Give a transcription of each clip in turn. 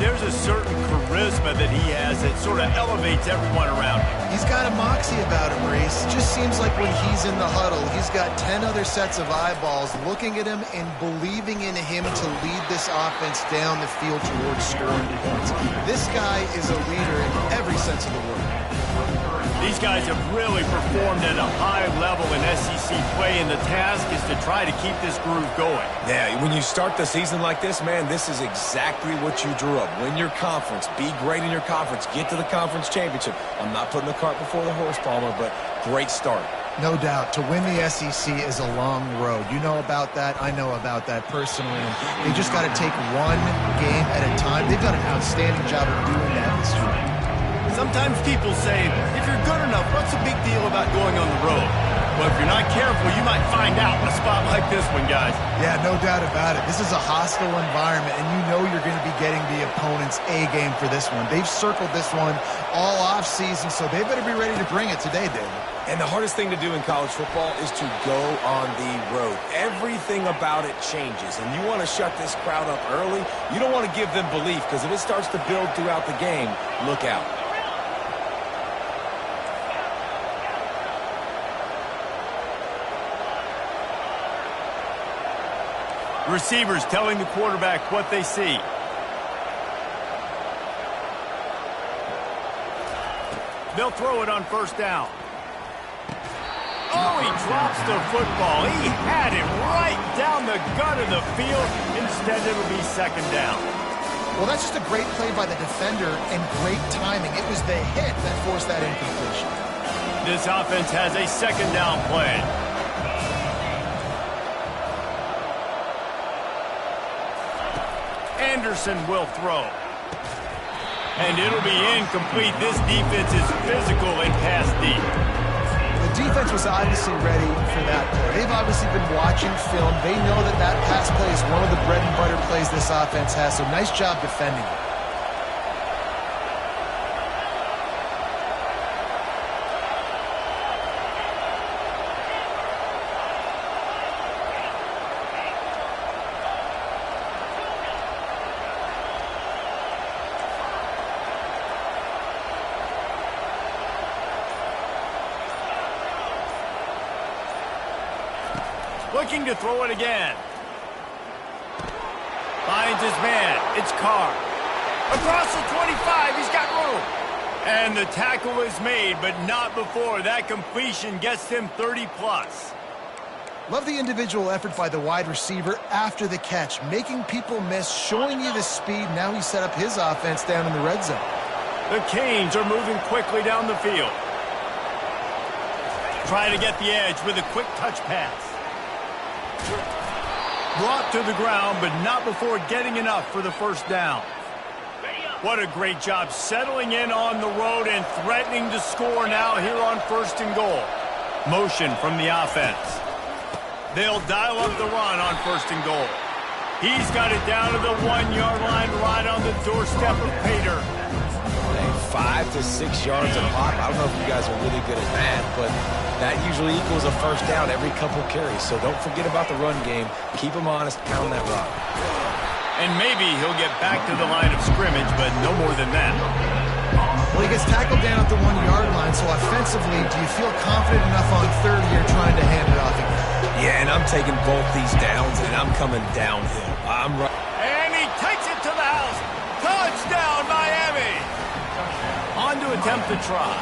there's a certain charisma that he has that sort of elevates everyone around him. He's got a moxie about him, Reese. Just seems like when he's in the huddle, he's got 10 other sets of eyeballs looking at him and believing in him to lead this offense down the field towards scoring points. This guy is a leader in every sense of the word. These guys have really performed at a high level in SEC play, and the task is to try to keep this groove going. Yeah, when you start the season like this, man, this is exactly what you drew up. Win your conference. Be great in your conference. Get to the conference championship. I'm not putting the cart before the horse, Palmer, but great start. No doubt. To win the SEC is a long road. You know about that. I know about that personally. And they just got to take one game at a time. They've done an outstanding job of doing that this year. Sometimes people say, if you're good enough, what's the big deal about going on the road? Well, if you're not careful, you might find out in a spot like this one, guys. Yeah, no doubt about it. This is a hostile environment, and you know you're going to be getting the opponent's A game for this one. They've circled this one all offseason, so they better be ready to bring it today, David. And the hardest thing to do in college football is to go on the road. Everything about it changes, and you want to shut this crowd up early. You don't want to give them belief, because if it starts to build throughout the game, look out. Receivers telling the quarterback what they see. They'll throw it on first down. Oh, he drops the football. He had it right down the gut of the field. Instead, it'll be second down. Well, that's just a great play by the defender and great timing. It was the hit that forced that incompletion. This offense has a second down play. Anderson will throw. And it'll be incomplete. This defense is physical and pass deep. The defense was obviously ready for that play. They've obviously been watching film. They know that that pass play is one of the bread and butter plays this offense has, so nice job defending it. Looking to throw it again. Finds his man. It's Carr. Across the 25. He's got room. And the tackle is made, but not before that completion gets him 30-plus. Love the individual effort by the wide receiver after the catch, making people miss, showing you the speed. Now he set up his offense down in the red zone. The Canes are moving quickly down the field. Trying to get the edge with a quick touch pass. Brought to the ground, but not before getting enough for the first down. What a great job settling in on the road and threatening to score now here on first and goal. Motion from the offense. They'll dial up the run on first and goal. He's got it down to the 1-yard line right on the doorstep of Pater. 5 to 6 yards a pop. I don't know if you guys are really good at math, but that usually equals a first down every couple carries. So don't forget about the run game. Keep them honest, pound that rock. And maybe he'll get back to the line of scrimmage, but no more than that. Well, he gets tackled down at the 1-yard line, so offensively, do you feel confident enough on third here trying to hand it off again? Yeah, and I'm taking both these downs, and I'm coming downhill. I'm right. And he takes it to the house. Touchdown, Miami. On to attempt the try.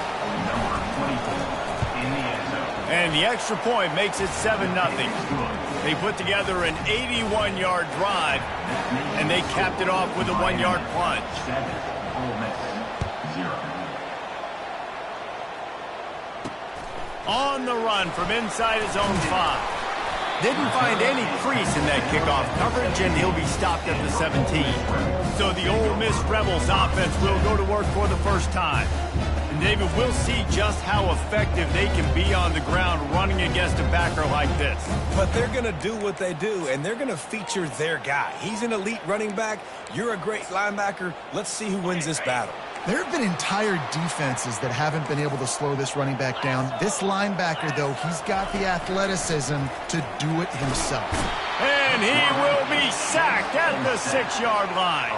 And the extra point makes it 7-0. They put together an 81-yard drive, and they capped it off with a 1-yard plunge. On the run from inside his own 5. Didn't find any crease in that kickoff coverage, and he'll be stopped at the 17. So the Ole Miss Rebels offense will go to work for the first time. And David, we'll see just how effective they can be on the ground running against a backer like this. But they're going to do what they do, and they're going to feature their guy. He's an elite running back. You're a great linebacker. Let's see who wins this battle. There have been entire defenses that haven't been able to slow this running back down. This linebacker, though, he's got the athleticism to do it himself. And he will be sacked at the 6-yard line.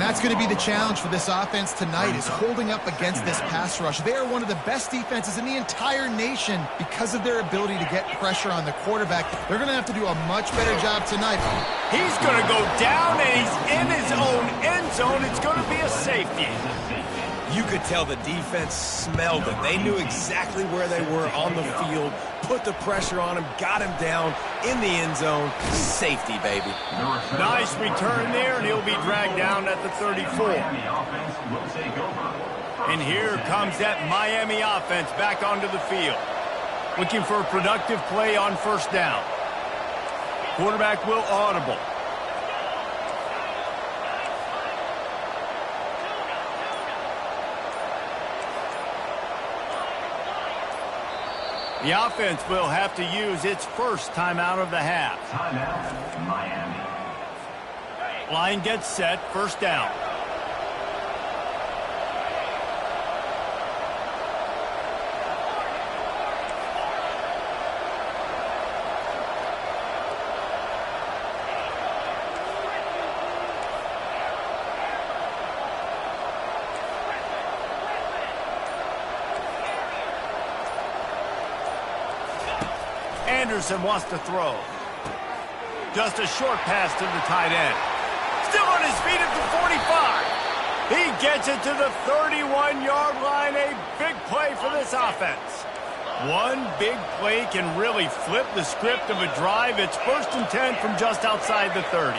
that's going to be the challenge for this offense tonight, is holding up against this pass rush. They are one of the best defenses in the entire nation because of their ability to get pressure on the quarterback. They're going to have to do a much better job tonight. He's going to go down, and he's in his own end zone. It's going to be a safety. You could tell the defense smelled it. They knew exactly where they were on the field, put the pressure on him, got him down in the end zone. Safety, baby. Nice return there, and he'll be dragged down at the 34. And here comes that Miami offense back onto the field, looking for a productive play on first down. Quarterback will audible. The offense will have to use its first timeout of the half. Timeout, Miami. Line gets set, first down. Anderson wants to throw. Just a short pass to the tight end. Still on his feet at the 45. He gets it to the 31-yard line. A big play for this offense. One big play can really flip the script of a drive. It's 1st and 10 from just outside the 30.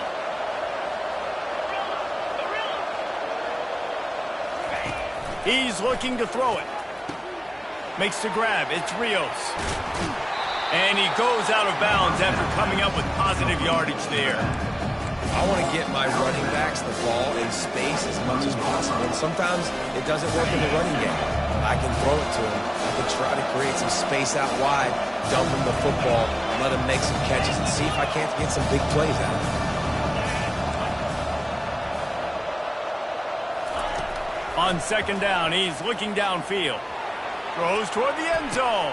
He's looking to throw it. Makes the grab. It's Rios. And he goes out of bounds after coming up with positive yardage there. I want to get my running backs the ball in space as much as possible. And sometimes it doesn't work in the running game. I can throw it to him. I can try to create some space out wide, dump him the football, let him make some catches, and see if I can't get some big plays out of him. On second down, he's looking downfield. Throws toward the end zone.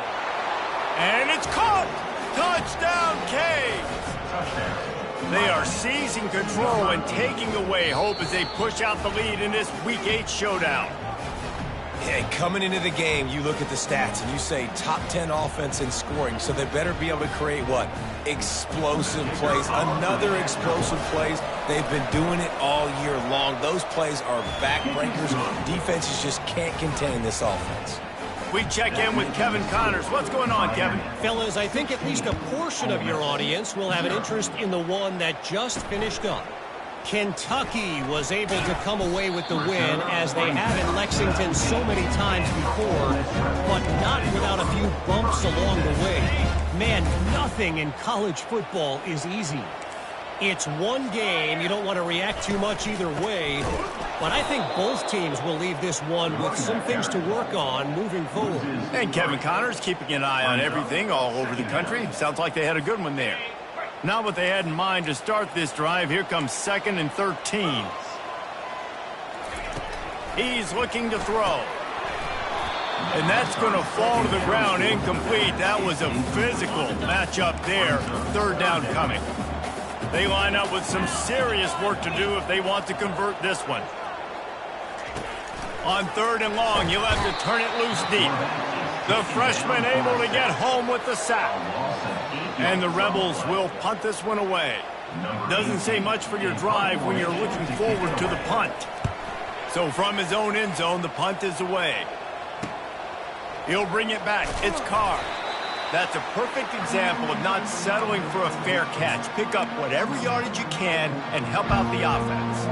And it's caught! Touchdown, Canes! They are seizing control and taking away hope as they push out the lead in this Week 8 showdown. Yeah, coming into the game, you look at the stats and you say top 10 offense in scoring, so they better be able to create what? Explosive plays. Another explosive plays. They've been doing it all year long. Those plays are backbreakers. Defenses just can't contain this offense. We check in with Kevin Connors. What's going on, Kevin? Fellas, I think at least a portion of your audience will have an interest in the one that just finished up. Kentucky was able to come away with the win, as they have in Lexington so many times before, but not without a few bumps along the way. Man, nothing in college football is easy. It's one game. You don't want to react too much either way. But I think both teams will leave this one with some things to work on moving forward. And Kevin Connors keeping an eye on everything all over the country. Sounds like they had a good one there. Not what they had in mind to start this drive. Here comes 2nd and 13. He's looking to throw. And that's going to fall to the ground incomplete. That was a physical matchup there. 3rd down coming. They line up with some serious work to do if they want to convert this one. On 3rd and long, he'll have to turn it loose deep. The freshman able to get home with the sack. And the Rebels will punt this one away. Doesn't say much for your drive when you're looking forward to the punt. So from his own end zone, the punt is away. He'll bring it back. It's Carr. That's a perfect example of not settling for a fair catch. Pick up whatever yardage you can and help out the offense.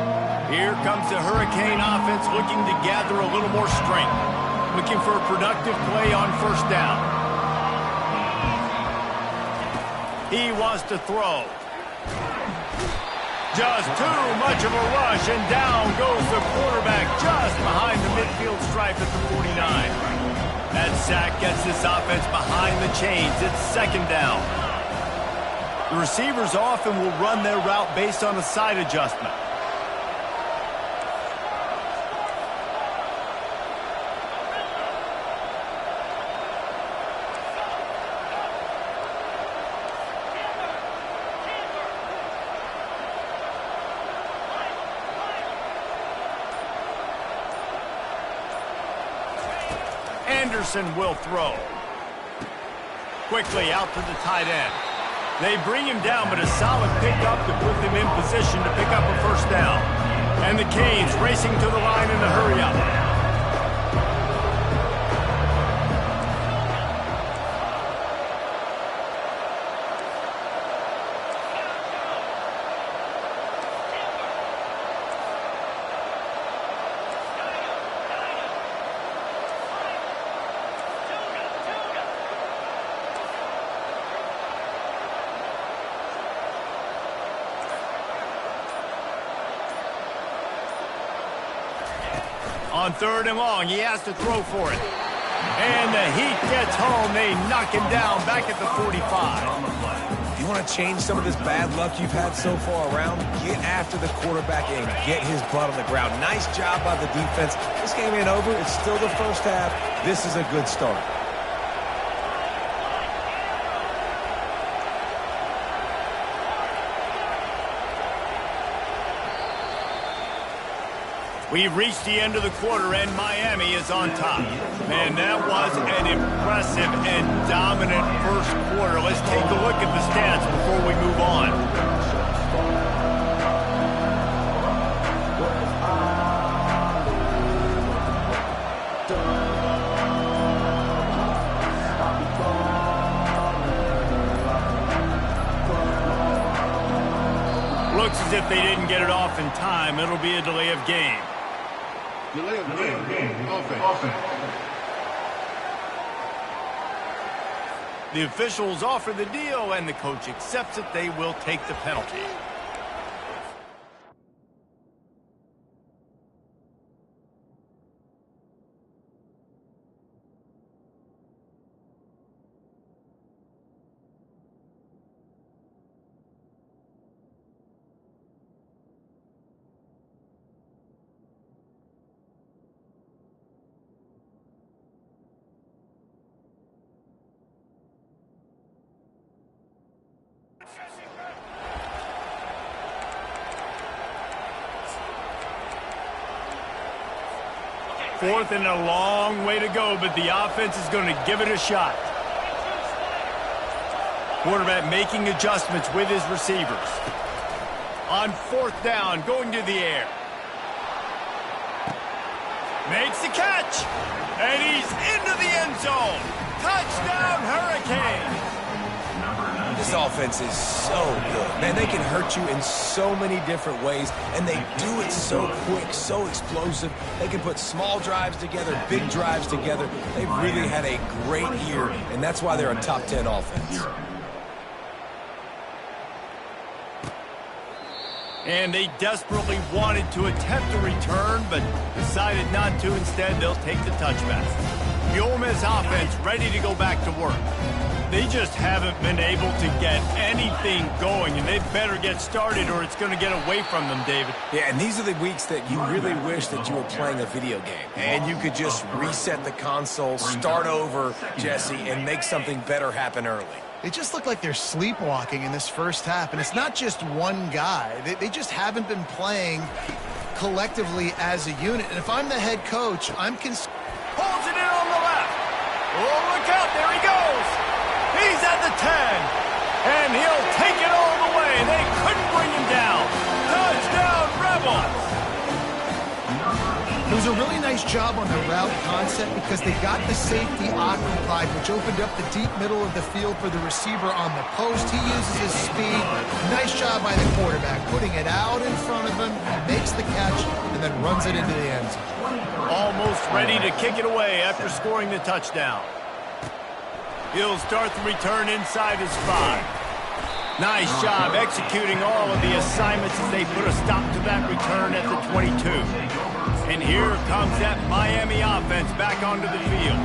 Here comes the Hurricane offense looking to gather a little more strength. Looking for a productive play on first down. He wants to throw. Just too much of a rush, and down goes the quarterback just behind the midfield stripe at the 49. That sack gets this offense behind the chains. It's 2nd down. The receivers often will run their route based on a side adjustment. Anderson will throw. Quickly out to the tight end. They bring him down, but a solid pickup to put them in position to pick up a first down. And the Canes racing to the line in a hurry-up. On 3rd and long, he has to throw for it. And the heat gets home. They knock him down back at the 45. If you want to change some of this bad luck you've had so far around, get after the quarterback and get his butt on the ground. Nice job by the defense. This game ain't over. It's still the first half. This is a good start. We've reached the end of the quarter, and Miami is on top. Man, that was an impressive and dominant first quarter. Let's take a look at the stats before we move on. Looks as if they didn't get it off in time. It'll be a delay of game. Delay of game. Offense. The officials offer the deal, and the coach accepts it. They will take the penalty. Fourth and a long way to go, but the offense is going to give it a shot. Quarterback making adjustments with his receivers. On 4th down, going to the air. Makes the catch, and he's into the end zone. Touchdown, Hurricanes. This offense is so good. Man, they can hurt you in so many different ways, and they do it so quick, so explosive. They can put small drives together, big drives together. They've really had a great year, and that's why they're a top 10 offense. And they desperately wanted to attempt a return, but decided not to. Instead, they'll take the touchback. The Ole Miss offense ready to go back to work. They just haven't been able to get anything going, and they better get started or it's going to get away from them, David. Yeah, and these are the weeks that you really wish that you were playing a video game, and you could just reset the console, start over, Jesse, and make something better happen early. They just look like they're sleepwalking in this first half, and it's not just one guy. They just haven't been playing collectively as a unit. And if I'm the head coach, I'm concerned. Holds it in on the left. Oh, look out. There he goes. He's at the 10. And he'll take it all the way. They couldn't bring him down. Touchdown, Rebels. It was a really nice job on the route concept because they got the safety occupied, which opened up the deep middle of the field for the receiver on the post. He uses his speed. Nice job by the quarterback, putting it out in front of him. He makes the catch and then runs it into the end zone. Almost ready to kick it away after scoring the touchdown. He'll start the return inside his 5. Nice job executing all of the assignments as they put a stop to that return at the 22. And here comes that Miami offense back onto the field.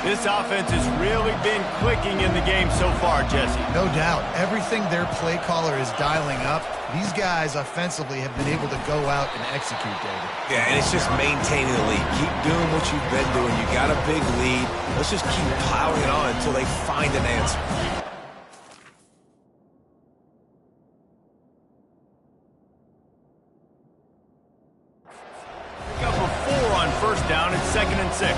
This offense has really been clicking in the game so far, Jesse. No doubt. Everything their play caller is dialing up, these guys offensively have been able to go out and execute, David. Yeah, and it's just maintaining the lead. Keep doing what you've been doing. You got a big lead. Let's just keep plowing it on until they find an answer. Pick up a 4 on first down. It's 2nd and 6.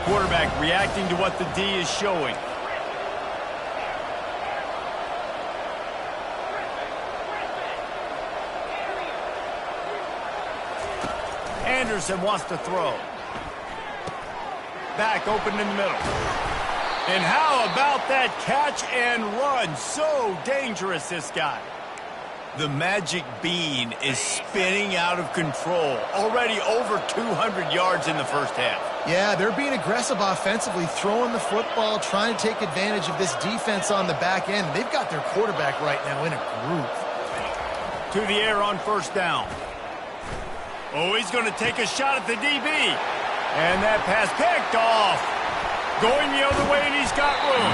quarterback reacting to what the D is showing. Anderson wants to throw. Back open in the middle. And how about that catch and run? So dangerous, this guy. The magic bean is spinning out of control. Already over 200 yards in the first half. Yeah, they're being aggressive offensively, throwing the football, trying to take advantage of this defense on the back end. They've got their quarterback right now in a groove. To the air on first down. Oh, he's going to take a shot at the DB. And that pass picked off. Going the other way, and he's got room.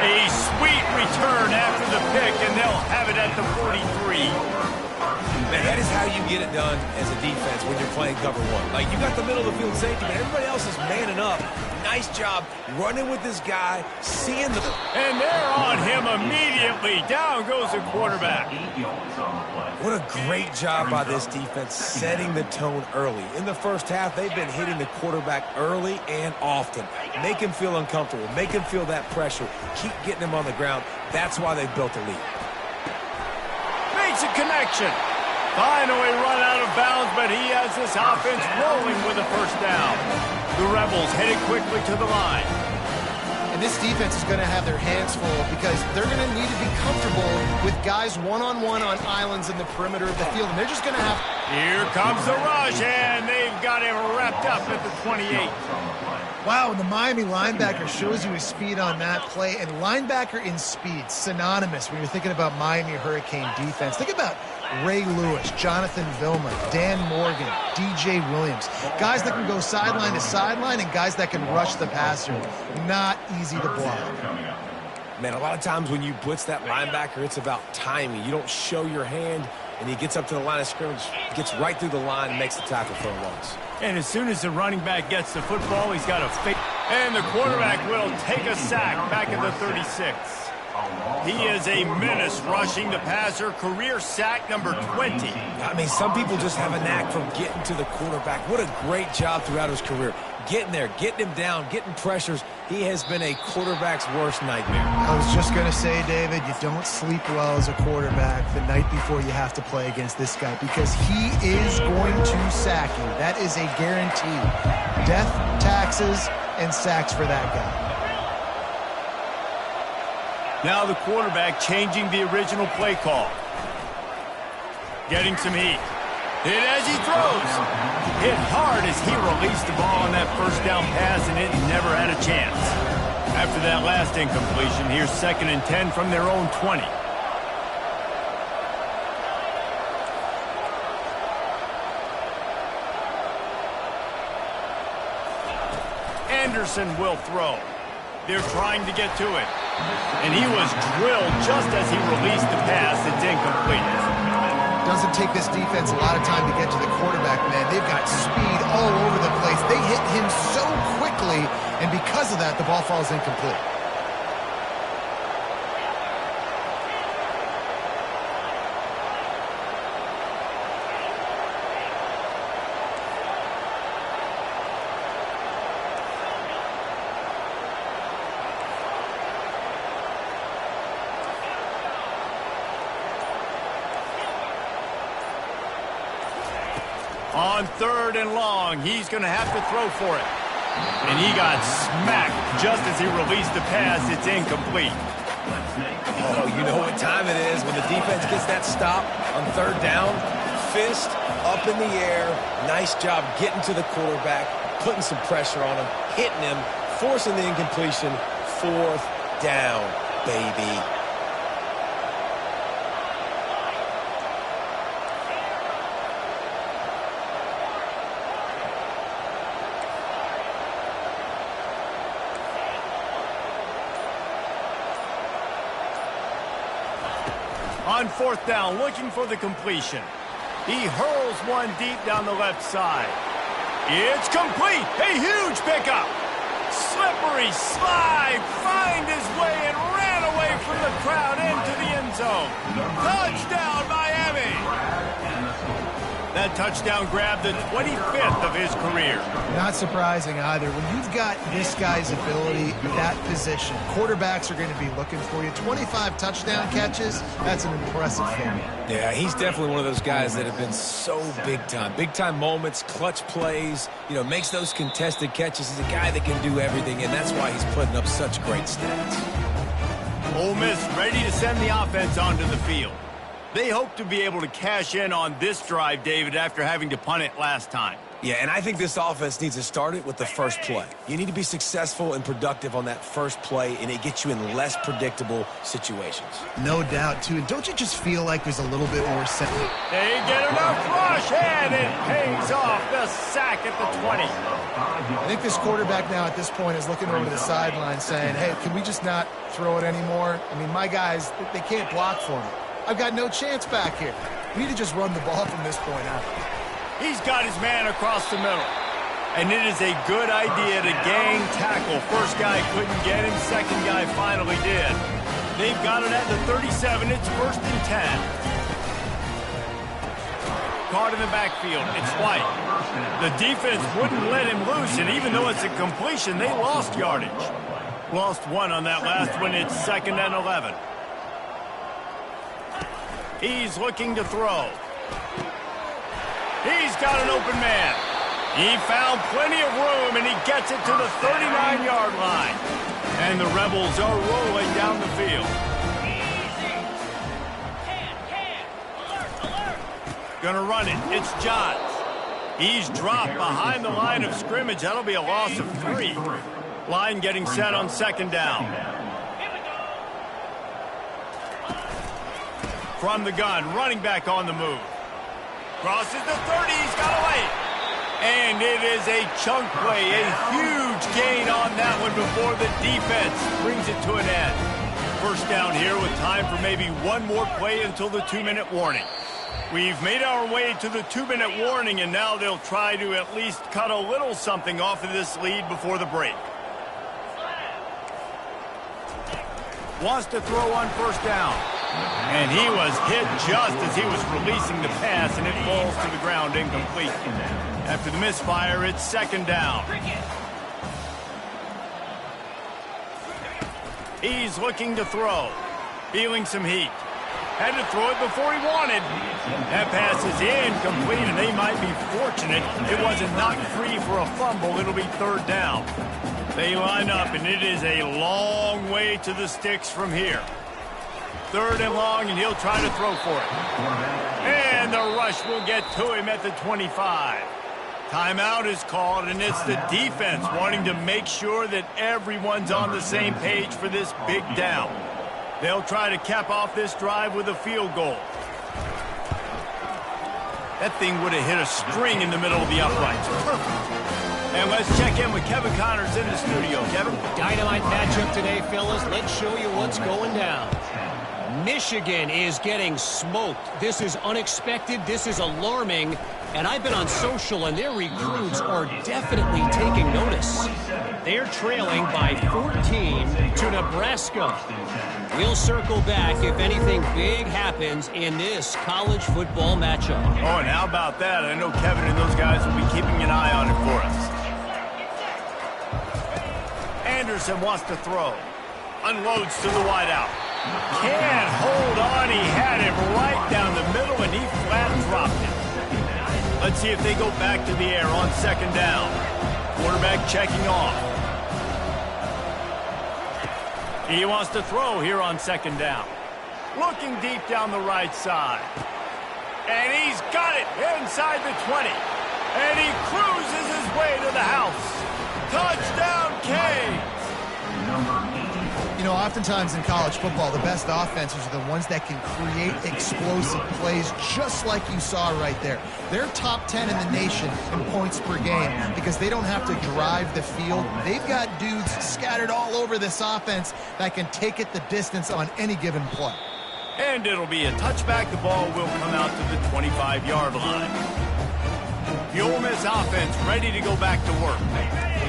A sweet return after the pick, and they'll have it at the 43. Man, that is how you get it done as a defense when you're playing cover one. Like, you got the middle of the field safety, but everybody else is manning up. Nice job running with this guy, seeing the... And they're on him immediately. Down goes the quarterback. What a great job by this defense setting the tone early. In the first half, they've been hitting the quarterback early and often. Make him feel uncomfortable. Make him feel that pressure. Keep getting him on the ground. That's why they built the lead. Makes a connection. Finally run out of bounds, but he has this offense rolling with a first down. The Rebels headed quickly to the line. And this defense is going to have their hands full because they're going to need to be comfortable with guys one-on-one on islands in the perimeter of the field. And they're just going to have... Here comes the rush, and they've got him wrapped up at the 28. Wow, and the Miami linebacker shows you his speed on that play. And linebacker in speed, synonymous when you're thinking about Miami Hurricane defense. Think about Ray Lewis, Jonathan Vilma, Dan Morgan, DJ Williams. Guys that can go sideline to sideline and guys that can rush the passer. Not easy to block. Man, a lot of times when you blitz that linebacker, it's about timing. You don't show your hand, and he gets up to the line of scrimmage, gets right through the line, and makes the tackle for a loss. And as soon as the running back gets the football, he's got a fake. And the quarterback will take a sack back at the 36. He is a menace rushing the passer. Career sack number 20. I mean, some people just have a knack for getting to the quarterback. What a great job throughout his career. Getting there, getting him down, getting pressures. He has been a quarterback's worst nightmare. I was just going to say, David, you don't sleep well as a quarterback the night before you have to play against this guy because he is going to sack you. That is a guarantee. Death, taxes, and sacks for that guy. Now the quarterback changing the original play call. Getting some heat. Hit as he throws. Hit hard as he released the ball on that first down pass, and it never had a chance. After that last incompletion, here's 2nd and 10 from their own 20. Anderson will throw. They're trying to get to it. And he was drilled just as he released the pass. It's incomplete. Doesn't take this defense a lot of time to get to the quarterback, man. They've got speed all over the place. They hit him so quickly, and because of that, the ball falls incomplete. On 3rd and long, he's going to have to throw for it. And he got smacked just as he released the pass. It's incomplete. Oh, you know what time it is when the defense gets that stop on 3rd down. Fist up in the air. Nice job getting to the quarterback, putting some pressure on him, hitting him, forcing the incompletion. 4th down, baby. On 4th down, looking for the completion. He hurls one deep down the left side. It's complete. A huge pickup. Slippery slide. Find his way and ran away from the crowd into the end zone. Touchdown, Miami. That touchdown grabbed the 25th of his career. Not surprising either. When you've got this guy's ability, that position, quarterbacks are going to be looking for you. 25 touchdown catches, that's an impressive thing. Yeah, he's definitely one of those guys that have been so big time. Big time moments, clutch plays, makes those contested catches. He's a guy that can do everything, and that's why he's putting up such great stats. Ole Miss ready to send the offense onto the field. They hope to be able to cash in on this drive, David, after having to punt it last time. Yeah, and I think this offense needs to start it with the first play. You need to be successful and productive on that first play, and it gets you in less predictable situations. No doubt, too. And don't you just feel like there's a little bit more sense? They get enough rush, and it pays off. The sack at the 20. I think this quarterback now at this point is looking over to the sideline saying, hey, can we just not throw it anymore? I mean, my guys, they can't block for me. I've got no chance back here. We need to just run the ball from this point out. He's got his man across the middle. And it is a good idea to gang tackle. First guy couldn't get him. Second guy finally did. They've got it at the 37. It's 1st and 10. Caught in the backfield. It's White. The defense wouldn't let him loose, and even though it's a completion, they lost yardage. Lost one on that last one. It's 2nd and 11. He's looking to throw. He's got an open man. He found plenty of room, and he gets it to the 39-yard line. And the Rebels are rolling down the field. Gonna run it. It's Johns. He's dropped behind the line of scrimmage. That'll be a loss of 3. Line getting set on 2nd down. From the gun, running back on the move. Crosses the 30, he's got away. And it is a chunk play, a huge gain on that one before the defense brings it to an end. First down here with time for maybe one more play until the 2-minute warning. We've made our way to the 2-minute warning, and now they'll try to at least cut a little something off of this lead before the break. Wants to throw on 1st down. And he was hit just as he was releasing the pass, and it falls to the ground incomplete. After the misfire, it's 2nd down. He's looking to throw. Feeling some heat. Had to throw it before he wanted. That pass is incomplete, and they might be fortunate it wasn't knocked free for a fumble. It'll be 3rd down. They line up, and it is a long way to the sticks from here. 3rd and long, and he'll try to throw for it. And the rush will get to him at the 25. Timeout is called, and it's the defense wanting to make sure that everyone's on the same page for this big down. They'll try to cap off this drive with a field goal. That thing would have hit a string in the middle of the uprights. Perfect. And let's check in with Kevin Connors in the studio. Kevin? Dynamite matchup today, fellas. Let's show you what's going down. Michigan is getting smoked. This is unexpected. This is alarming. And I've been on social, and their recruits are definitely taking notice. They're trailing by 14 to Nebraska. We'll circle back if anything big happens in this college football matchup. Oh, and how about that? I know Kevin and those guys will be keeping an eye on it for us. Anderson wants to throw. Unloads to the wideout. Can't hold on. He had him right down the middle, and he flat dropped it. Let's see if they go back to the air on 2nd down. Quarterback checking off. He wants to throw here on 2nd down. Looking deep down the right side. And he's got it inside the 20. And he cruises his way to the house. Touchdown, Canes! You know, oftentimes in college football, the best offenses are the ones that can create explosive plays just like you saw right there. They're top 10 in the nation in points per game because they don't have to drive the field. They've got dudes scattered all over this offense that can take it the distance on any given play. And it'll be a touchback. The ball will come out to the 25-yard line. The Ole Ole Miss offense ready to go back to work.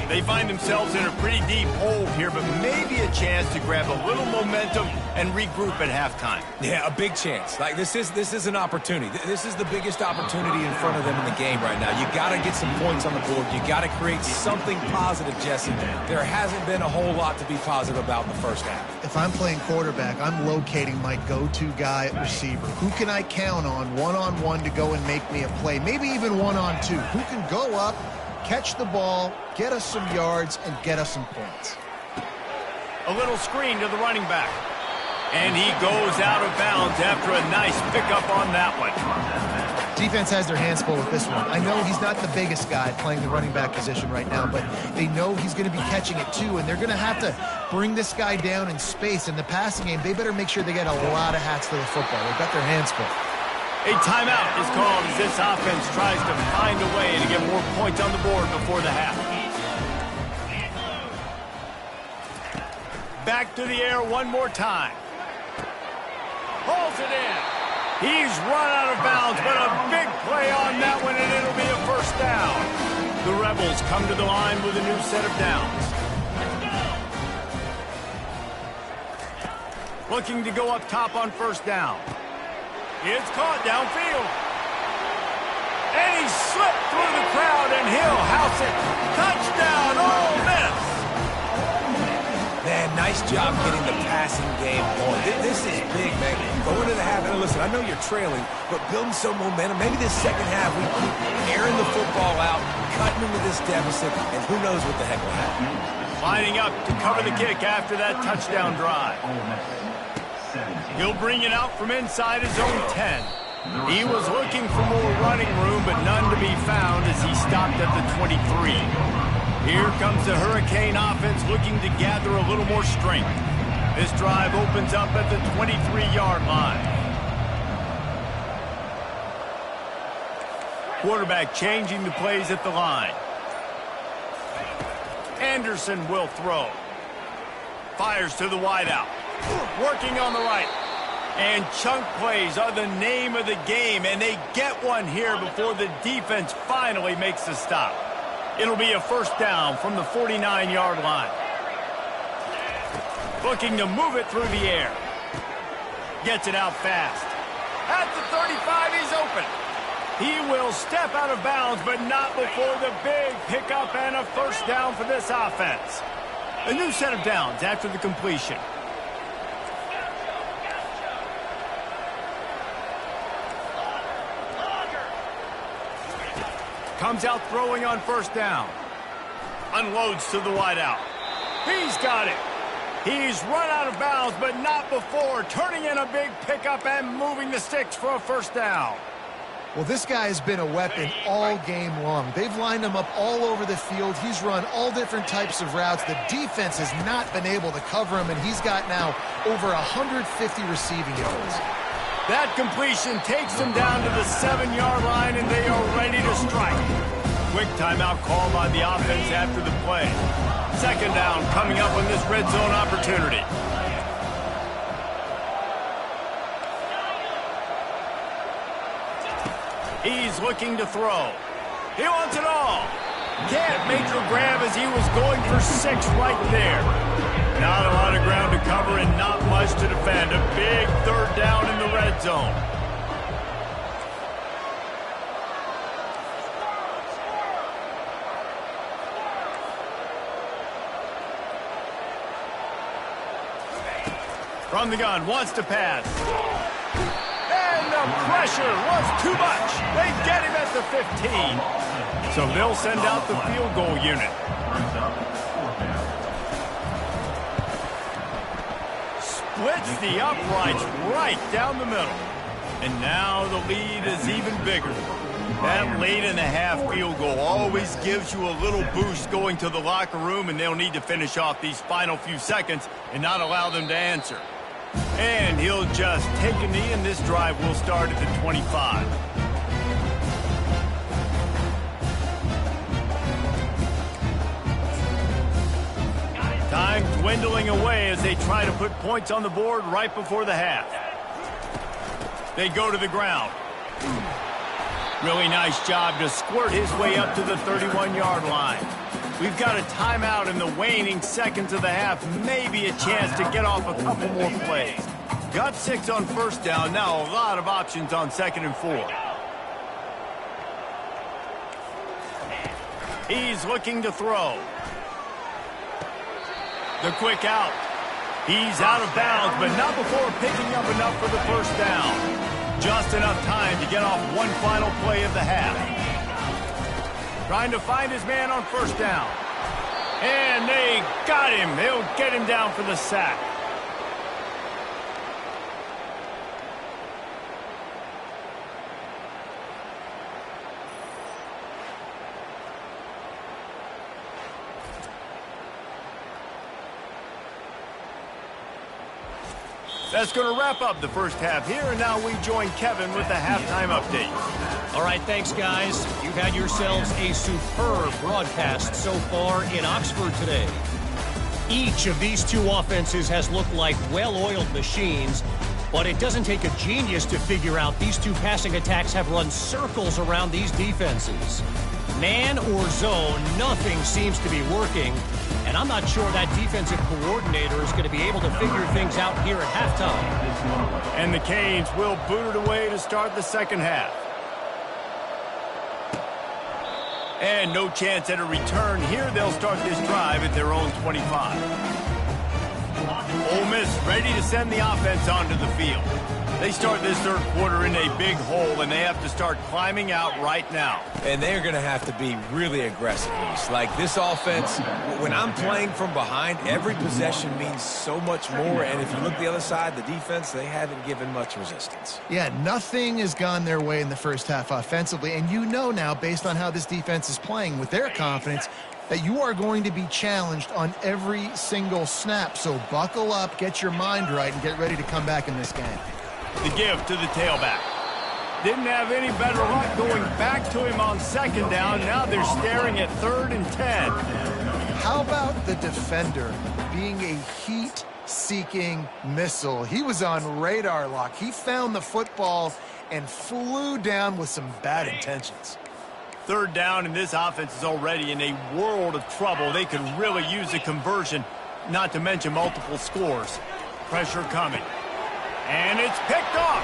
They find themselves in a pretty deep hole here, but maybe a chance to grab a little momentum and regroup at halftime. Yeah, a big chance. Like this is an opportunity. This is the biggest opportunity in front of them in the game right now. You got to get some points on the board. You got to create something positive, Jesse. There hasn't been a whole lot to be positive about in the first half. If I'm playing quarterback, I'm locating my go-to guy at receiver. Who can I count on one-on-one to go and make me a play? Maybe even one-on-two. Who can go up, catch the ball, get us some yards, and get us some points. A little screen to the running back. And he goes out of bounds after a nice pickup on that one. Defense has their hands full with this one. I know he's not the biggest guy playing the running back position right now, but they know he's going to be catching it too, and they're going to have to bring this guy down in space. In the passing game, they better make sure they get a lot of hats to the football. They've got their hands full. A timeout is called as this offense tries to find a way to get more points on the board before the half. Back to the air one more time. Hauls it in. He's run out of bounds, but a big play on that one, and it'll be a first down. The Rebels come to the line with a new set of downs. Looking to go up top on first down. It's caught downfield. And he slipped through the crowd, and he'll house it. Touchdown, Ole Miss. Man, nice job getting the passing game going. This is big, man. Going to the half, and listen, I know you're trailing, but building some momentum. Maybe this second half we keep airing the football out, cutting into this deficit, and who knows what the heck will happen. Lining up to cover the kick after that touchdown drive. He'll bring it out from inside his own 10. He was looking for more running room, but none to be found as he stopped at the 23. Here comes the Hurricane offense looking to gather a little more strength. This drive opens up at the 23-yard line. Quarterback changing the plays at the line. Anderson will throw. Fires to the wideout. Working on the right. And chunk plays are the name of the game, and they get one here before the defense finally makes the stop. It'll be a first down from the 49-yard line. Looking to move it through the air. Gets it out fast. At the 35, he's open. He will step out of bounds, but not before the big pickup and a first down for this offense. A new set of downs after the completion. Comes out throwing on first down. Unloads to the wideout. He's got it. He's run out of bounds, but not before turning in a big pickup and moving the sticks for a first down. Well, this guy has been a weapon all game long. They've lined him up all over the field. He's run all different types of routes. The defense has not been able to cover him, and he's got now over 150 receiving yards. That completion takes them down to the 7-yard line, and they are ready to strike. Quick timeout call by the offense after the play. Second down coming up on this red zone opportunity. He's looking to throw. He wants it all. Can't make the grab as he was going for 6 right there. Not a lot of ground to cover and not much to defend. A big third down in the red zone. From the gun, wants to pass. And the pressure was too much. They get him at the 15. So they'll send out the field goal unit. Splits the uprights right down the middle. And now the lead is even bigger. That late in the half field goal always gives you a little boost going to the locker room, and they'll need to finish off these final few seconds and not allow them to answer. And he'll just take a knee, and this drive will start at the 25. Time dwindling away as they try to put points on the board right before the half. They go to the ground. Really nice job to squirt his way up to the 31-yard line. We've got a timeout in the waning seconds of the half. Maybe a chance to get off a couple more plays. Got 6 on first down. Now a lot of options on 2nd and 4. He's looking to throw. The quick out. He's out of bounds, but not before picking up enough for the first down. Just enough time to get off one final play of the half. Trying to find his man on first down. And they got him. They'll get him down for the sack. That's going to wrap up the first half here, and now we join Kevin with the halftime update. All right, thanks, guys. You've had yourselves a superb broadcast so far in Oxford today. Each of these two offenses has looked like well-oiled machines, but it doesn't take a genius to figure out these two passing attacks have run circles around these defenses. Man or zone, nothing seems to be working. And I'm not sure that defensive coordinator is going to be able to figure things out here at halftime. And the Canes will boot it away to start the second half. And no chance at a return here. They'll start this drive at their own 25. Ole Miss ready to send the offense onto the field. They start this third quarter in a big hole, and they have to start climbing out right now. And they're going to have to be really aggressive. Like this offense, when I'm playing from behind, every possession means so much more. And if you look the other side, the defense, they haven't given much resistance. Yeah, nothing has gone their way in the first half offensively. And you know now, based on how this defense is playing with their confidence, that you are going to be challenged on every single snap. So buckle up, get your mind right, and get ready to come back in this game. The give to the tailback. Didn't have any better luck going back to him on second down. Now they're staring at 3rd and 10. How about the defender being a heat-seeking missile? He was on radar lock. He found the football and flew down with some bad intentions. 3rd down, and this offense is already in a world of trouble. They could really use a conversion, not to mention multiple scores. Pressure coming. And it's picked off.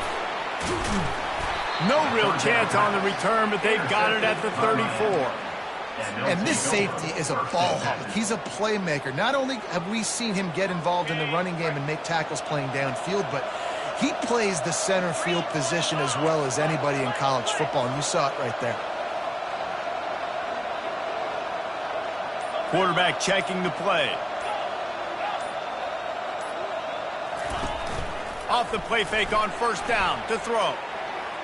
No real chance on the return, but they've got it at the 34. And this safety is a ball hawk. He's a playmaker. Not only have we seen him get involved in the running game and make tackles playing downfield, but he plays the center field position as well as anybody in college football, and you saw it right there. Quarterback checking the play. Off the play fake on first down to throw.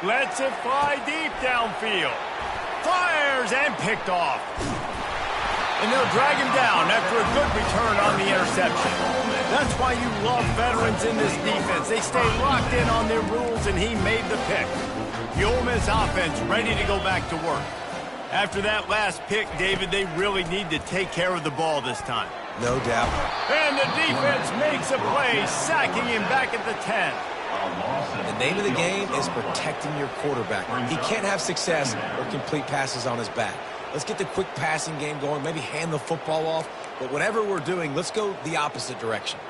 Lets it fly deep downfield. Fires and picked off. And they'll drag him down after a good return on the interception. That's why you love veterans in this defense. They stay locked in on their rules, and he made the pick. The Ole Miss offense ready to go back to work. After that last pick, David, they really need to take care of the ball this time. No doubt. And the defense makes a play, sacking him back at the 10. The name of the game is protecting your quarterback. He can't have success or complete passes on his back. Let's get the quick passing game going, maybe hand the football off. But whatever we're doing, let's go the opposite direction.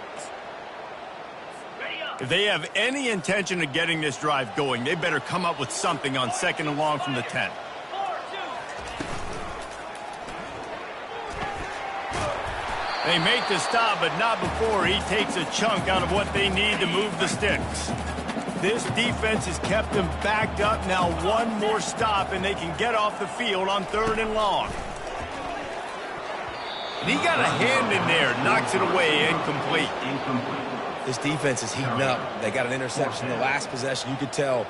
If they have any intention of getting this drive going, they better come up with something on 2nd and long from the 10. They make the stop, but not before he takes a chunk out of what they need to move the sticks. This defense has kept them backed up. Now one more stop, and they can get off the field on 3rd and long. And he got a hand in there, knocks it away, incomplete. This defense is heating up. They got an interception in the last possession. You could tell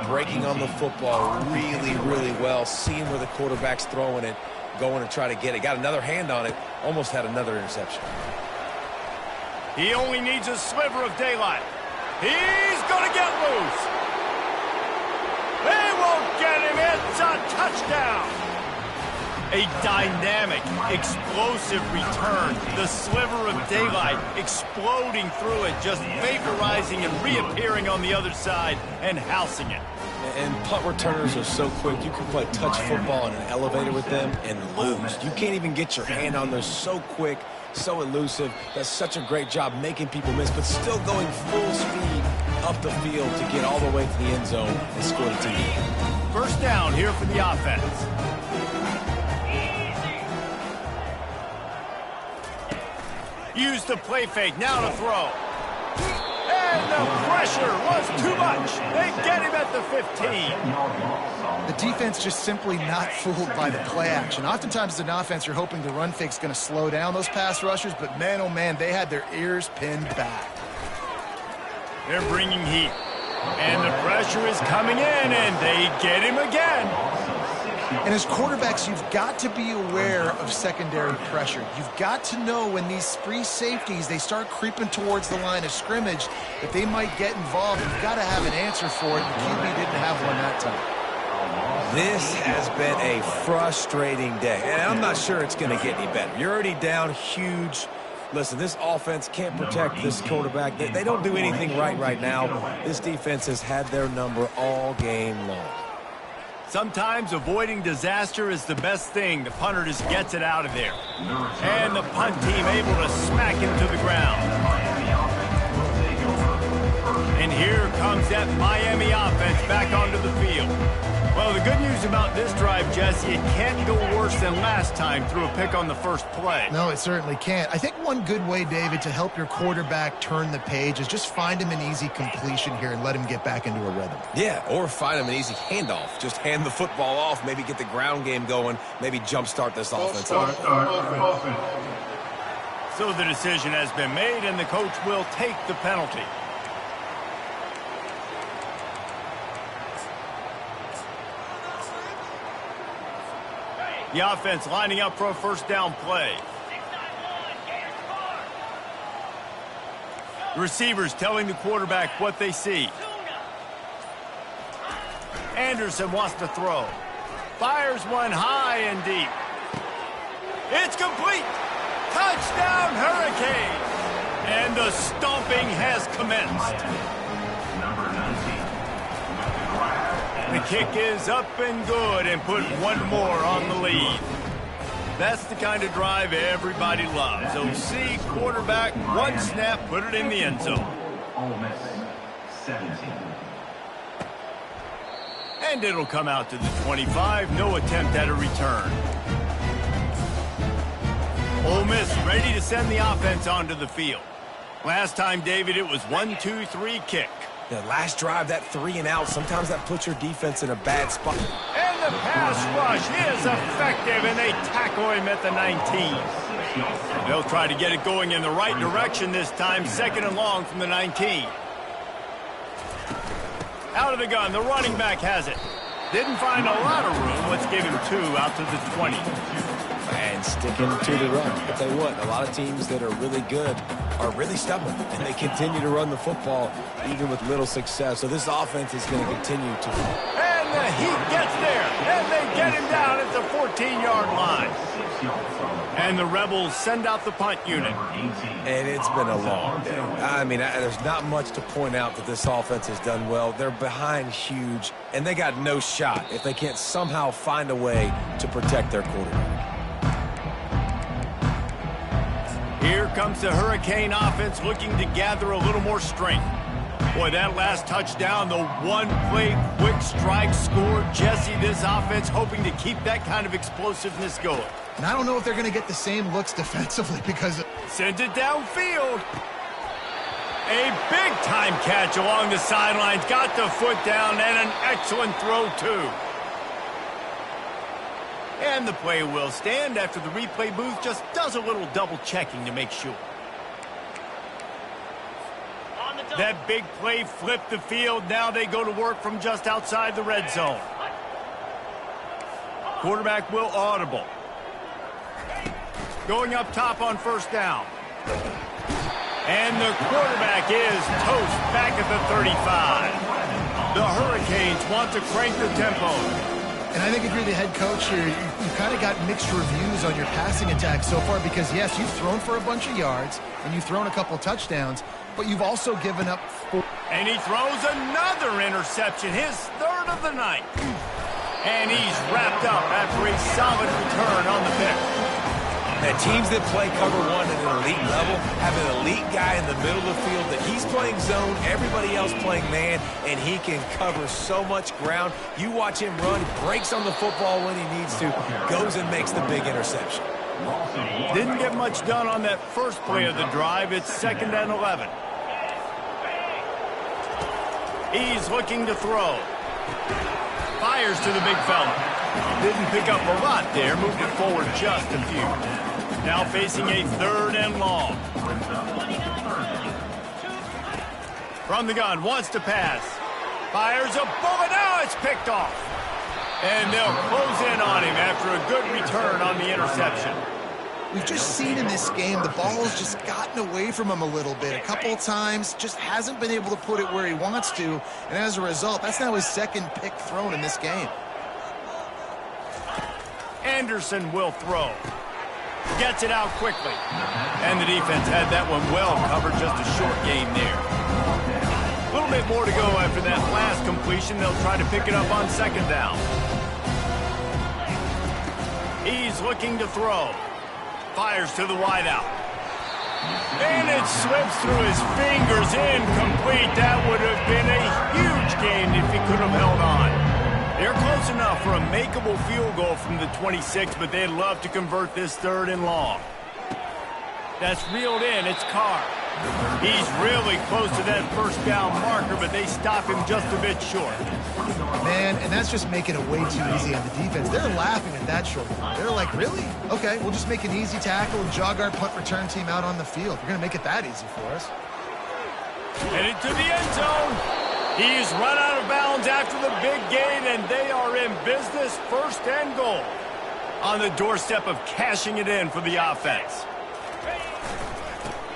breaking on the football really, really well, seeing where the quarterback's throwing it, going to try to get it. Got another hand on it, almost had another interception. He only needs a sliver of daylight. He's going to get loose. They won't get him. It's a touchdown. A dynamic, explosive return. The sliver of daylight exploding through it, just vaporizing and reappearing on the other side and housing it. And punt returners are so quick. You can play touch football in an elevator with them and lose. You can't even get your hand on. They're so quick, so elusive. Does such a great job making people miss, but still going full speed up the field to get all the way to the end zone and score the TD. First down here for the offense. Use the play fake. Now to throw. And the pressure was too much. They get him at the 15. The defense just simply not fooled by the play action. Oftentimes as an offense, you're hoping the run fake's going to slow down those pass rushers, but man, oh man, they had their ears pinned back. They're bringing heat. And the pressure is coming in, and they get him again. And as quarterbacks, you've got to be aware of secondary pressure. You've got to know when these free safeties, they start creeping towards the line of scrimmage, that they might get involved. You've got to have an answer for it. The QB didn't have one that time. This has been a frustrating day, and I'm not sure it's going to get any better. You're already down huge. Listen, this offense can't protect this quarterback. They don't do anything right now. This defense has had their number all game long. Sometimes avoiding disaster is the best thing. The punter just gets it out of there. And the punt team able to smack him to the ground. And here comes that Miami offense back onto the field. Well, the good news about this drive, Jesse, it can't go worse than last time through a pick on the first play. No, it certainly can't. I think one good way, David, to help your quarterback turn the page is just find him an easy completion here and let him get back into a rhythm. Yeah, or find him an easy handoff. Just hand the football off, maybe get the ground game going, maybe jumpstart this offense. So the decision has been made, and the coach will take the penalty. The offense lining up for a first down play. The receivers telling the quarterback what they see. Anderson wants to throw. Fires one high and deep. It's complete. Touchdown, Hurricanes. And the stomping has commenced. The kick is up and good and put one more on the lead. That's the kind of drive everybody loves. OC quarterback, one snap, put it in the end zone. Ole Miss 17. And it'll come out to the 25. No attempt at a return. Ole Miss ready to send the offense onto the field. Last time, David, it was 1-2-3 kick. The last drive, that 3 and out, sometimes that puts your defense in a bad spot. And the pass rush is effective, and they tackle him at the 19. They'll try to get it going in the right direction this time, second and long from the 19. Out of the gun, the running back has it. Didn't find a lot of room. Let's give him 2 out to the 20. And sticking to the run. I'll tell you what, a lot of teams that are really good are really stubborn, and they continue to run the football even with little success. So this offense is going to continue to. And the heat gets there, and they get him down at the 14-yard line. And the Rebels send out the punt unit. And it's been a long day. I mean, there's not much to point out that this offense has done well. They're behind huge, and they got no shot if they can't somehow find a way to protect their quarterback. Here comes the Hurricane offense looking to gather a little more strength. Boy, that last touchdown, the one-play quick strike score. Jesse, this offense hoping to keep that kind of explosiveness going. And I don't know if they're going to get the same looks defensively because... Sends it downfield. A big-time catch along the sidelines. Got the foot down and an excellent throw, too. And the play will stand after the replay booth just does a little double-checking to make sure. That big play flipped the field. Now they go to work from just outside the red zone. Quarterback will audible. Going up top on first down. And the quarterback is toast back at the 35. The Hurricanes want to crank the tempo. And I think if you're the head coach here, you've kind of got mixed reviews on your passing attack so far because, yes, you've thrown for a bunch of yards and you've thrown a couple touchdowns, but you've also given up 4. And he throws another interception, his third of the night. And he's wrapped up after a solid return on the pick. Now, teams that play cover one at an elite level have an elite guy in the middle of the field that he's playing zone, everybody else playing man, and he can cover so much ground. You watch him run, breaks on the football when he needs to, goes and makes the big interception. Didn't get much done on that first play of the drive. It's 2nd and 11. He's looking to throw. Fires to the big fella. Didn't pick up a lot there. Moved it forward just a few. Now facing a 3rd and long. From the gun, wants to pass. Fires a bullet. Now it's picked off. And they'll close in on him after a good return on the interception. We've just seen in this game the ball's just gotten away from him a little bit. A couple of times, just hasn't been able to put it where he wants to. And as a result, that's now his 2nd pick thrown in this game. Anderson will throw. Gets it out quickly. And the defense had that one well covered, just a short game there. A little bit more to go after that last completion. They'll try to pick it up on 2nd down. He's looking to throw. Fires to the wideout. And it slips through his fingers, incomplete. That would have been a huge game if he could have held on. They're close enough for a makeable field goal from the 26, but they'd love to convert this 3rd and long. That's reeled in. It's Carr. He's really close to that 1st down marker, but they stop him just a bit short. Man, and that's just making it way too easy on the defense. They're laughing at that short. They're like, really? Okay, we'll just make an easy tackle and jog our punt return team out on the field. We're going to make it that easy for us. Headed to the end zone. He's run out of bounds after the big gain, and they are in business. 1st and goal. On the doorstep of cashing it in for the offense.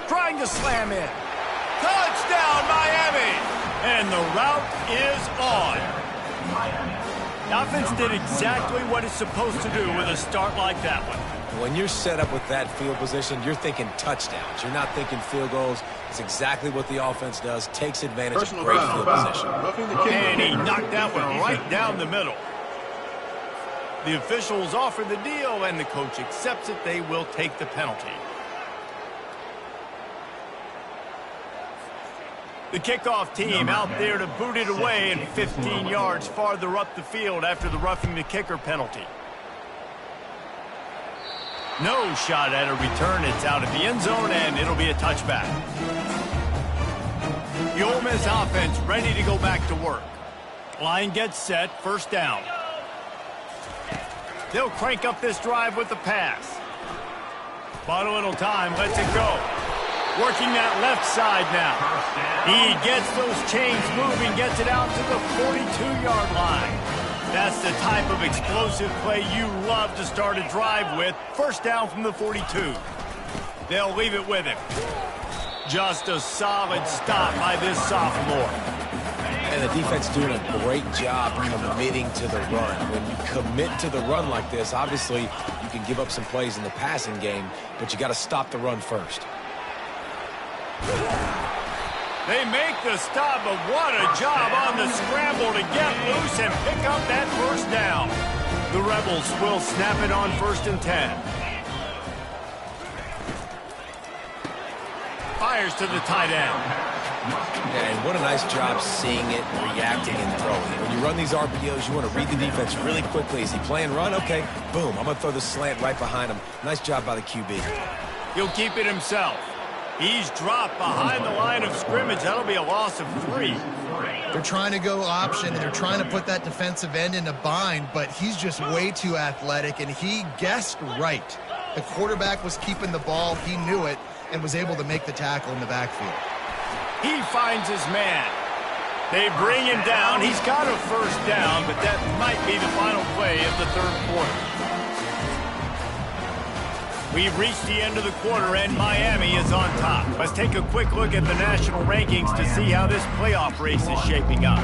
Trying to slam in. Touchdown, Miami! And the route is on. The offense did exactly what it's supposed to do with a start like that one. When you're set up with that field position, you're thinking touchdowns. You're not thinking field goals. It's exactly what the offense does. Takes advantage of great field position. And he knocked that one right down the middle. The officials offer the deal, and the coach accepts it. They will take the penalty. The kickoff team out there to boot it away and 15 yards farther up the field after the roughing the kicker penalty. No shot at a return. It's out at the end zone, and it'll be a touchback. The Ole Miss offense ready to go back to work. Line gets set, 1st down. They'll crank up this drive with the pass. Bought a little time, lets it go. Working that left side now. He gets those chains moving, gets it out to the 42-yard line. That's the type of explosive play you love to start a drive with. 1st down from the 42. They'll leave it with him. Just a solid stop by this sophomore. And the defense doing a great job committing to the run. When you commit to the run like this, obviously you can give up some plays in the passing game, but you got to stop the run first. They make the stop, but what a job on the scramble to get loose and pick up that 1st down. The Rebels will snap it on 1st and 10. Fires to the tight end. And what a nice job seeing it, reacting, and throwing. When you run these RPOs, you want to read the defense really quickly. Is he playing run? Okay, boom. I'm going to throw the slant right behind him. Nice job by the QB. He'll keep it himself. He's dropped behind the line of scrimmage. That'll be a loss of 3. They're trying to go option, and they're trying to put that defensive end in a bind, but he's just way too athletic, and he guessed right. The quarterback was keeping the ball. He knew it and was able to make the tackle in the backfield. He finds his man. They bring him down. He's got a 1st down, but that might be the final play of the 3rd quarter. We've reached the end of the quarter, and Miami is on top. Let's take a quick look at the national rankings to see how this playoff race is shaping up.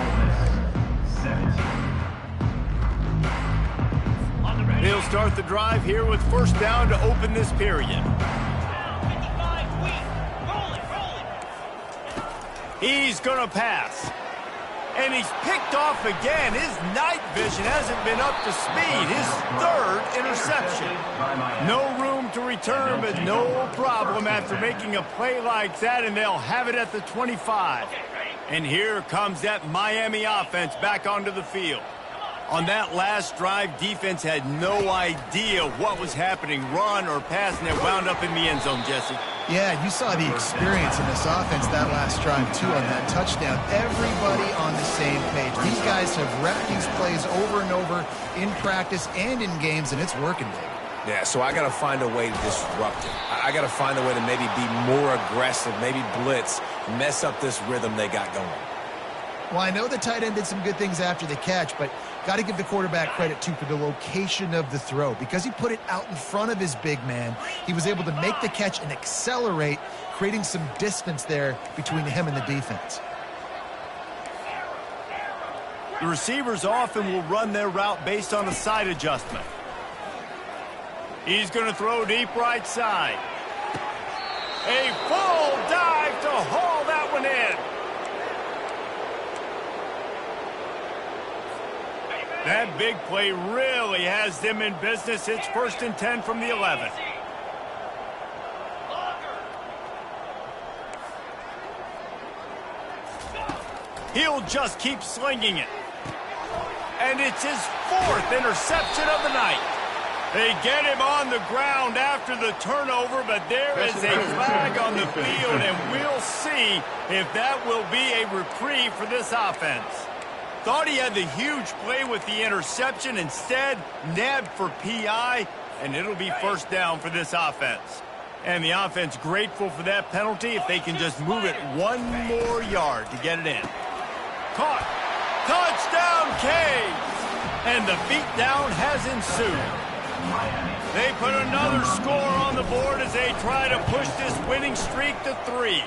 They'll start the drive here with 1st down to open this period. He's going to pass. And he's picked off again. His night vision hasn't been up to speed. His third interception. No room to return, but no problem after making a play like that, and they'll have it at the 25. And here comes that Miami offense back onto the field. On that last drive, defense had no idea what was happening, run or pass, and it wound up in the end zone, Jesse. Yeah, you saw the experience in this offense that last drive, too, on that touchdown. Everybody on the same page. These guys have repped these plays over and over in practice and in games, and it's working, David. Yeah, so I got to find a way to disrupt it. I got to find a way to maybe be more aggressive, maybe blitz, mess up this rhythm they got going. Well, I know the tight end did some good things after the catch, but got to give the quarterback credit, too, for the location of the throw. Because he put it out in front of his big man, he was able to make the catch and accelerate, creating some distance there between him and the defense. The receivers often will run their route based on a side adjustment. He's going to throw deep right side. A full dive to haul that one in. That big play really has them in business. It's 1st and 10 from the 11. He'll just keep slinging it. And it's his 4th interception of the night. They get him on the ground after the turnover, but there is a flag on the field, and we'll see if that will be a reprieve for this offense. Thought he had the huge play with the interception. Instead, nabbed for PI, and it'll be 1st down for this offense. And the offense grateful for that penalty if they can just move it 1 more yard to get it in. Caught. Touchdown, Canes! And the beatdown has ensued. They put another score on the board as they try to push this winning streak to 3.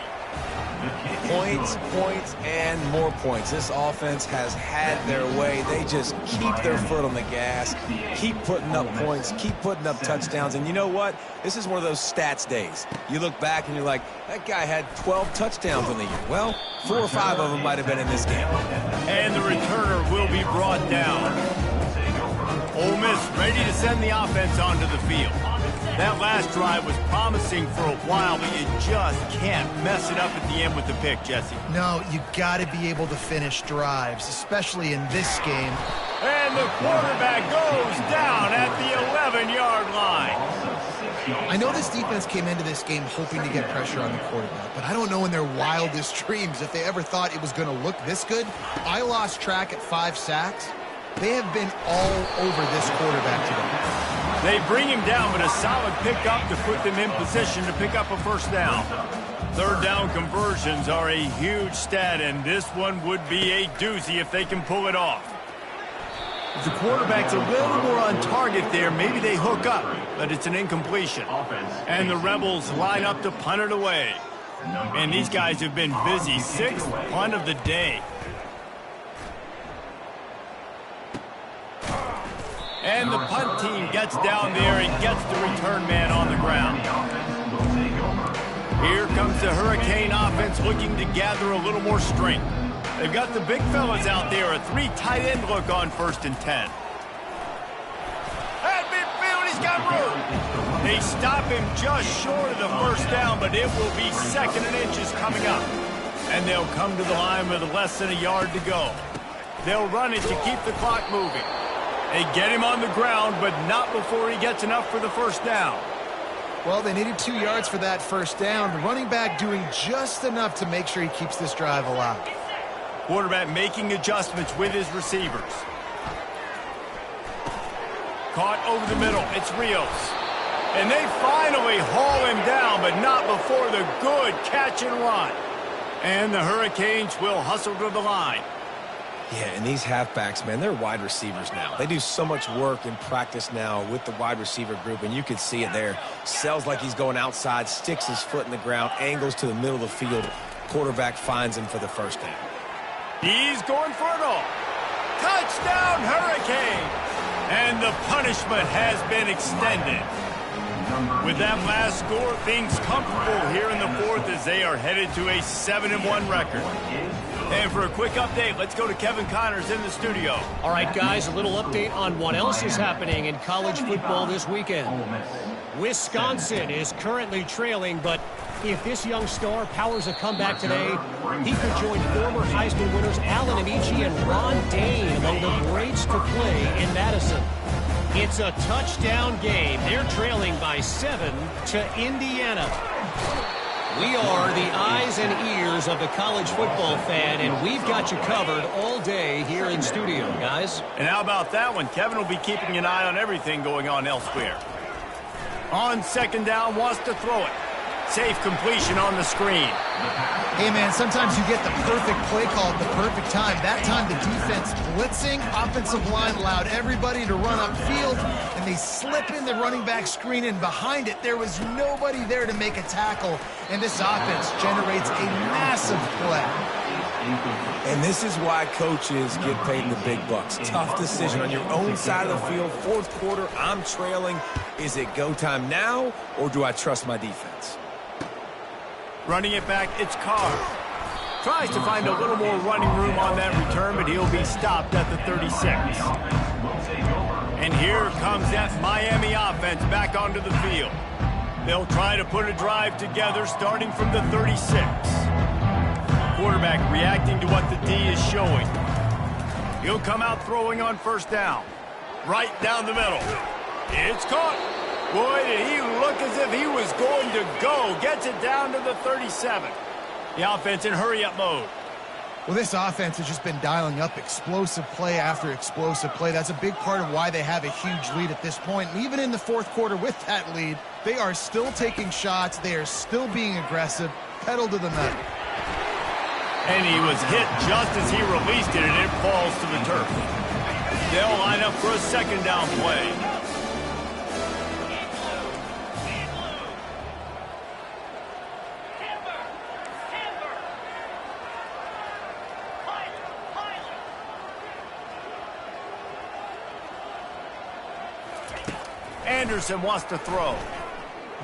Points, points, and more points. This offense has had their way. They just keep their foot on the gas, keep putting up points, keep putting up touchdowns. And you know what? This is one of those stats days. You look back and you're like, that guy had 12 touchdowns in the year. Well, 4 or 5 of them might have been in this game. And the returner will be brought down. Ole Miss ready to send the offense onto the field. That last drive was promising for a while, but you just can't mess it up at the end with the pick, Jesse. No, you got to be able to finish drives, especially in this game. And the quarterback goes down at the 11-yard line. I know this defense came into this game hoping to get pressure on the quarterback, but I don't know in their wildest dreams if they ever thought it was going to look this good. I lost track at 5 sacks. They have been all over this quarterback today. They bring him down, but a solid pickup to put them in position to pick up a 1st down. 3rd down conversions are a huge stat, and this one would be a doozy if they can pull it off. If the quarterback's a little more on target there, maybe they hook up, but it's an incompletion. And the Rebels line up to punt it away. And these guys have been busy. 6th punt of the day. And the punt team gets down there and gets the return man on the ground. Here comes the Hurricane offense looking to gather a little more strength. They've got the big fellas out there, a 3 tight end look on 1st and 10. At midfield, he's got room. They stop him just short of the 1st down, but it will be 2nd and inches coming up. And they'll come to the line with less than a yard to go. They'll run it to keep the clock moving. They get him on the ground, but not before he gets enough for the 1st down. Well, they needed 2 yards for that 1st down. The running back doing just enough to make sure he keeps this drive alive. Quarterback making adjustments with his receivers. Caught over the middle. It's Rios. And they finally haul him down, but not before the good catch and run. And the Hurricanes will hustle to the line. Yeah, and these halfbacks, man, they're wide receivers now. They do so much work in practice now with the wide receiver group, and you can see it there. Sells like he's going outside, sticks his foot in the ground, angles to the middle of the field. Quarterback finds him for the 1st down. He's going for it all. Touchdown, Hurricane! And the punishment has been extended. With that last score, things comfortable here in the fourth as they are headed to a 7-1 record. And for a quick update, let's go to Kevin Connors in the studio. All right, guys, a little update on what else is happening in college football this weekend. Wisconsin is currently trailing, but if this young star powers a comeback today, he could join former Heisman winners Allen Amici and Ron Dane among the greats to play in Madison. It's a touchdown game. They're trailing by 7 to Indiana. We are the eyes and ears of the college football fan, and we've got you covered all day here in studio, guys. And how about that one? Kevin will be keeping an eye on everything going on elsewhere. On second down, wants to throw it. Safe completion on the screen. Hey, man, sometimes you get the perfect play call at the perfect time. That time, the defense blitzing, offensive line allowed everybody to run upfield, and they slip in the running back screen, and behind it, there was nobody there to make a tackle, and this offense generates a massive play. And this is why coaches get paid the big bucks. Tough decision on your own side of the field. Fourth quarter, I'm trailing. Is it go time now, or do I trust my defense? Running it back, it's Carr. Tries to find a little more running room on that return, but he'll be stopped at the 36. And here comes that Miami offense back onto the field. They'll try to put a drive together starting from the 36. Quarterback reacting to what the D is showing. He'll come out throwing on first down. Right down the middle. It's caught. Boy, did he look as if he was going to go. Gets it down to the 37. The offense in hurry-up mode. Well, this offense has just been dialing up explosive play after explosive play. That's a big part of why they have a huge lead at this point. And even in the fourth quarter with that lead, they are still taking shots. They are still being aggressive. Pedal to the metal. And he was hit just as he released it, and it falls to the turf. They'll line up for a second down play. Anderson wants to throw.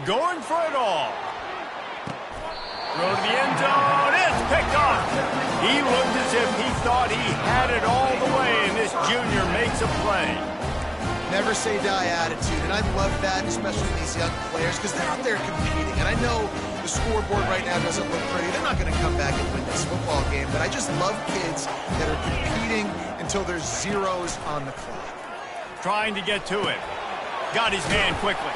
Going for it all. Throw to the end zone. It's picked off. He looked as if he thought he had it all the way, and this junior makes a play. Never say die attitude, and I love that, especially these young players, because they're out there competing. And I know the scoreboard right now doesn't look pretty. They're not going to come back and win this football game, but I just love kids that are competing until there's zeros on the clock. Trying to get to it. Got his hand quickly.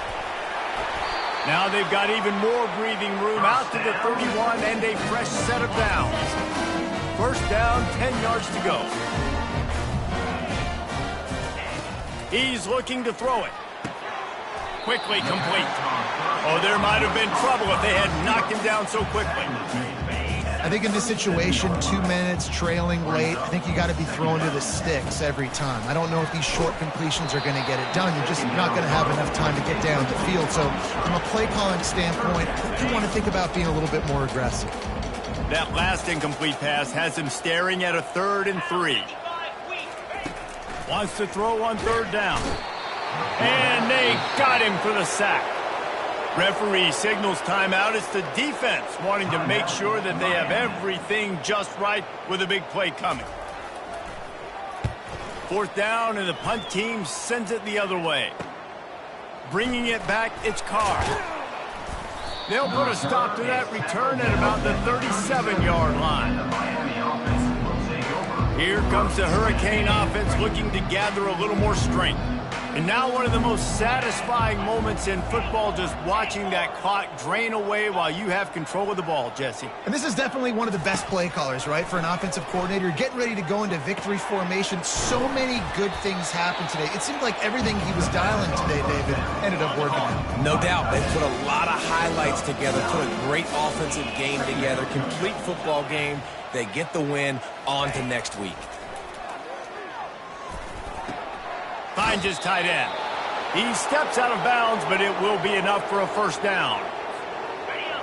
Now they've got even more breathing room out to the 31 and a fresh set of downs. First down, 10 yards to go. He's looking to throw it. Quickly complete. Oh, there might have been trouble if they had knocked him down so quickly. I think in this situation, 2 minutes, trailing late, I think you got to be thrown to the sticks every time. I don't know if these short completions are going to get it done. You're just not going to have enough time to get down the field. So from a play calling standpoint, you want to think about being a little bit more aggressive. That last incomplete pass has him staring at a 3rd and 3. Wants to throw on 3rd down. And they got him for the sack. Referee signals timeout. It's the defense wanting to make sure that they have everything just right with a big play coming. 4th down, and the punt team sends it the other way. Bringing it back, it's Carr. They'll put a stop to that return at about the 37-yard line. Here comes the Hurricane offense looking to gather a little more strength. And now one of the most satisfying moments in football, just watching that clock drain away while you have control of the ball, Jesse. And this is definitely one of the best play callers, right, for an offensive coordinator. Getting ready to go into victory formation. So many good things happened today. It seemed like everything he was dialing today, David, ended up working out. No doubt. They put a lot of highlights together, put a great offensive game together, complete football game. They get the win. On to next week. Finds his tight end. He steps out of bounds, but it will be enough for a first down.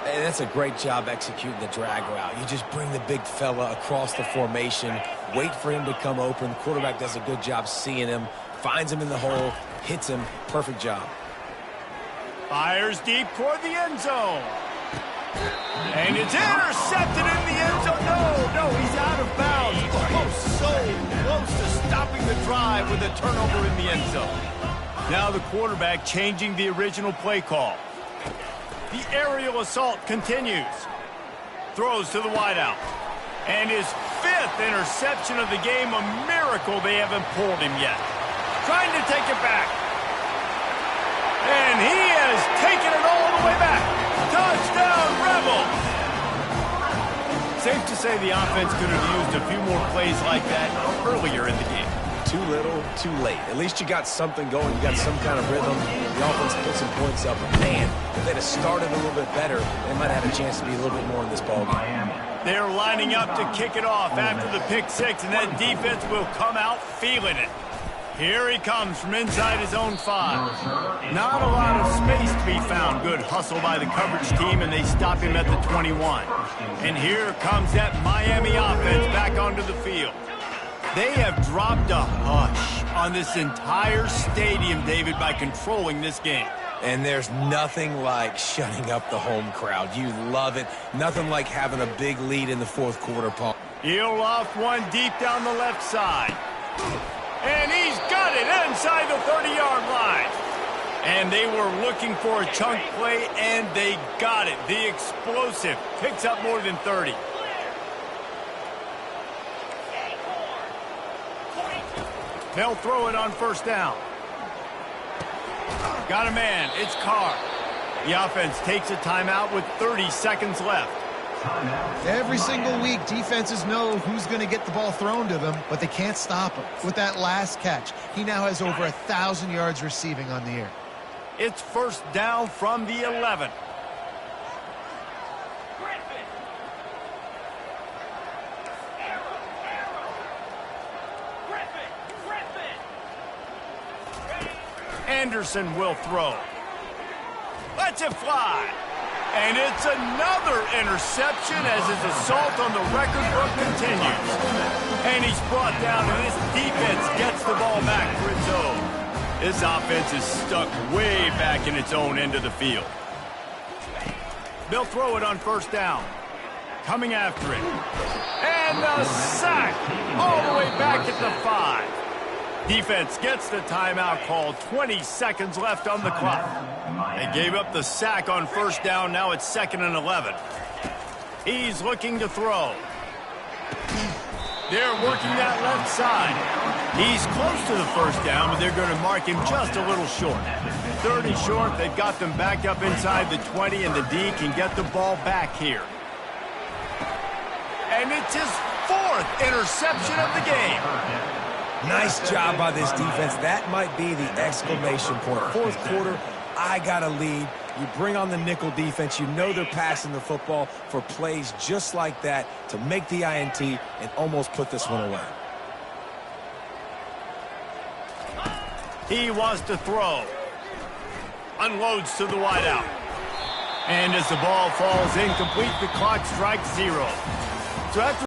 And that's a great job executing the drag route. You just bring the big fella across the formation, wait for him to come open. The quarterback does a good job seeing him, finds him in the hole, hits him. Perfect job. Fires deep toward the end zone. And it's intercepted in the end zone. No, he's out of bounds. Oh, so close to stopping the drive with a turnover in the end zone. Now the quarterback changing the original play call. The aerial assault continues. Throws to the wideout. And his 5th interception of the game, a miracle they haven't pulled him yet. Trying to take it back. And he has taken it all the way back. Touchdown, Rebels! Safe to say the offense could have used a few more plays like that earlier in the game. Too little, too late. At least you got something going. You got some kind of rhythm. The offense put some points up. But man, if they'd have started a little bit better, they might have a chance to be a little bit more in this ballgame. They're lining up to kick it off after the pick 6, and that defense will come out feeling it. Here he comes from inside his own 5. Not a lot of space to be found. Good hustle by the coverage team, and they stop him at the 21. And here comes that Miami offense back onto the field. They have dropped a hush on this entire stadium, David, by controlling this game. And there's nothing like shutting up the home crowd. You love it. Nothing like having a big lead in the 4th quarter, Paul. He'll loft one deep down the left side. And he's got it inside the 30-yard line. And they were looking for a chunk play, and they got it. The explosive picks up more than 30. They'll throw it on first down. Got a man. It's Carr. The offense takes a timeout with 30 seconds left. Every single week, defenses know who's going to get the ball thrown to them, but they can't stop him. With that last catch, he now has over 1,000 yards receiving on the year. It's first down from the 11. Anderson will throw. Lets it fly. And it's another interception as his assault on the record book continues. And he's brought down, and this defense gets the ball back for its own. This offense is stuck way back in its own end of the field. They'll throw it on first down. Coming after it. And the sack all the way back at the 5. Defense gets the timeout called. 20 seconds left on the clock. They gave up the sack on first down. Now it's 2nd and 11. He's looking to throw. They're working that left side. He's close to the first down, but they're going to mark him just a little short. 30 short. They've got them back up inside the 20, and the D can get the ball back here. And it's his 4th interception of the game. Nice job by this defense. That might be the exclamation point. 4th quarter, I got a lead. You bring on the nickel defense. You know they're passing the football for plays just like that to make the INT and almost put this one away. He wants to throw. Unloads to the wideout. And as the ball falls incomplete, the clock strikes 0. So after